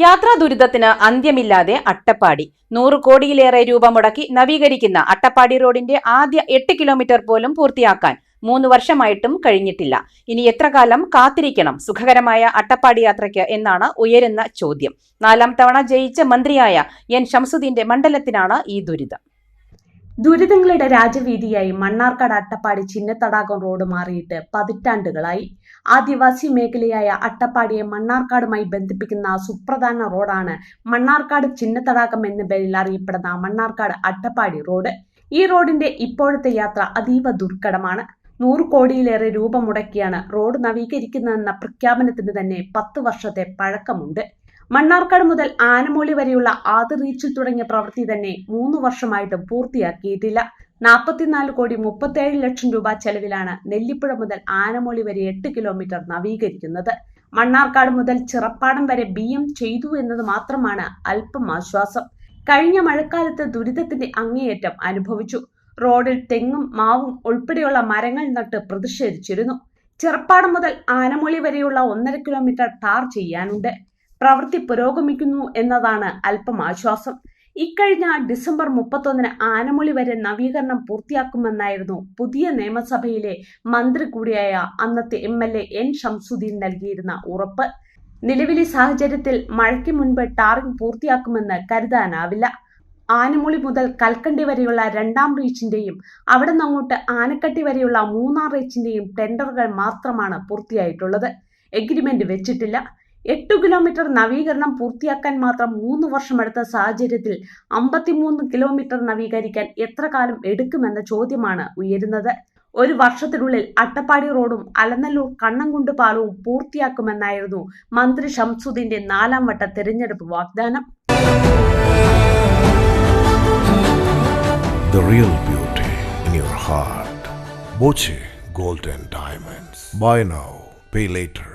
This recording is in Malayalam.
യാത്രാ ദുരിതത്തിന് അന്ത്യമില്ലാതെ അട്ടപ്പാടി. 100 കോടിയിലേറെ രൂപ മുടക്കി നവീകരിക്കുന്ന അട്ടപ്പാടി റോഡിന്റെ ആദ്യ 8 കിലോമീറ്റർ പോലും പൂർത്തിയാക്കാൻ 3 വർഷമായിട്ടും കഴിഞ്ഞിട്ടില്ല. ഇനി എത്ര കാലം കാത്തിരിക്കണം സുഖകരമായ അട്ടപ്പാടി യാത്രയ്ക്ക് എന്നാണ് ഉയരുന്ന ചോദ്യം. 4ാം തവണ ജയിച്ച മന്ത്രിയായ എൻ ശംസുദ്ദീന്റെ മണ്ഡലത്തിനാണ് ഈ ദുരിതം. ദുരിതങ്ങളുടെ രാജവീതിയായി മണ്ണാർക്കാട് അട്ടപ്പാടി ചിന്നത്തടാകം റോഡ് മാറിയിട്ട് പതിറ്റാണ്ടുകളായി. ആദിവാസി മേഖലയായ അട്ടപ്പാടിയെ മണ്ണാർക്കാടുമായി ബന്ധിപ്പിക്കുന്ന സുപ്രധാന റോഡാണ് മണ്ണാർക്കാട് ചിന്നത്തടാകം എന്ന പേരിൽ അറിയപ്പെടുന്ന മണ്ണാർക്കാട് അട്ടപ്പാടി റോഡ്. ഈ റോഡിന്റെ ഇപ്പോഴത്തെ യാത്ര അതീവ ദുർഘടമാണ്. 100 കോടിയിലേറെ രൂപ മുടക്കിയാണ് റോഡ് നവീകരിക്കുന്നതെന്ന പ്രഖ്യാപനത്തിന് തന്നെ 10 വർഷത്തെ പഴക്കമുണ്ട്. മണ്ണാർക്കാട് മുതൽ ആനമൂളി വരെയുള്ള ആദ്യ റീച്ചിൽ തുടങ്ങിയ പ്രവൃത്തി തന്നെ 3 വർഷമായിട്ടും പൂർത്തിയാക്കിയിട്ടില്ല. 44 കോടി 37 ലക്ഷം രൂപ ചെലവിലാണ് നെല്ലിപ്പുഴ മുതൽ ആനമൂളി വരെ 8 കിലോമീറ്റർ നവീകരിക്കുന്നത്. മണ്ണാർക്കാട് മുതൽ ചിറപ്പാടം വരെ BM ചെയ്തു എന്നത് മാത്രമാണ് അല്പം ആശ്വാസം. കഴിഞ്ഞ മഴക്കാലത്ത് ദുരിതത്തിന്റെ അങ്ങേയറ്റം അനുഭവിച്ചു. റോഡിൽ തെങ്ങും മാവും ഉൾപ്പെടെയുള്ള മരങ്ങൾ നട്ട് പ്രതിഷേധിച്ചിരുന്നു. ചിറപ്പാടം മുതൽ ആനമൂളി വരെയുള്ള 1.5 കിലോമീറ്റർ ടാർ ചെയ്യാനുണ്ട്. പ്രവൃത്തി പുരോഗമിക്കുന്നു എന്നതാണ് അല്പം ആശ്വാസം. ഇക്കഴിഞ്ഞ ഡിസംബർ 31 ആനമൂളി വരെ നവീകരണം പൂർത്തിയാക്കുമെന്നായിരുന്നു പുതിയ നിയമസഭയിലെ മന്ത്രി കൂടിയായ അന്നത്തെ MLA എൻ ശംസുദ്ദീൻ നൽകിയിരുന്ന ഉറപ്പ്. നിലവിലെ സാഹചര്യത്തിൽ മഴയ്ക്ക് മുൻപ് ടാറിംഗ് പൂർത്തിയാക്കുമെന്ന് കരുതാനാവില്ല. ആനമൂളി മുതൽ കൽക്കണ്ടി വരെയുള്ള 2ാം റീച്ചിന്റെയും അവിടെ നിന്നങ്ങോട്ട് ആനക്കട്ടി വരെയുള്ള 3ാം റീച്ചിന്റെയും ടെൻഡറുകൾ മാത്രമാണ് പൂർത്തിയായിട്ടുള്ളത്. എഗ്രിമെന്റ് വെച്ചിട്ടില്ല. 8 കിലോമീറ്റർ നവീകരണം പൂർത്തിയാക്കാൻ മാത്രം 3 വർഷമെടുത്ത സാഹചര്യത്തിൽ 53 കിലോമീറ്റർ നവീകരിക്കാൻ എത്ര കാലം എടുക്കുമെന്ന ചോദ്യമാണ് ഉയരുന്നത്. 1 വർഷത്തിനുള്ളിൽ അട്ടപ്പാടി റോഡും അലനല്ലൂർ കണ്ണംകുണ്ട് പാലവും പൂർത്തിയാക്കുമെന്നായിരുന്നു മന്ത്രി ശംസുദ്ദീന്റെ 4ാം വട്ട തെരഞ്ഞെടുപ്പ് വാഗ്ദാനം. The real beauty in your heart. Boche Gold and Diamonds. Buy now, pay later.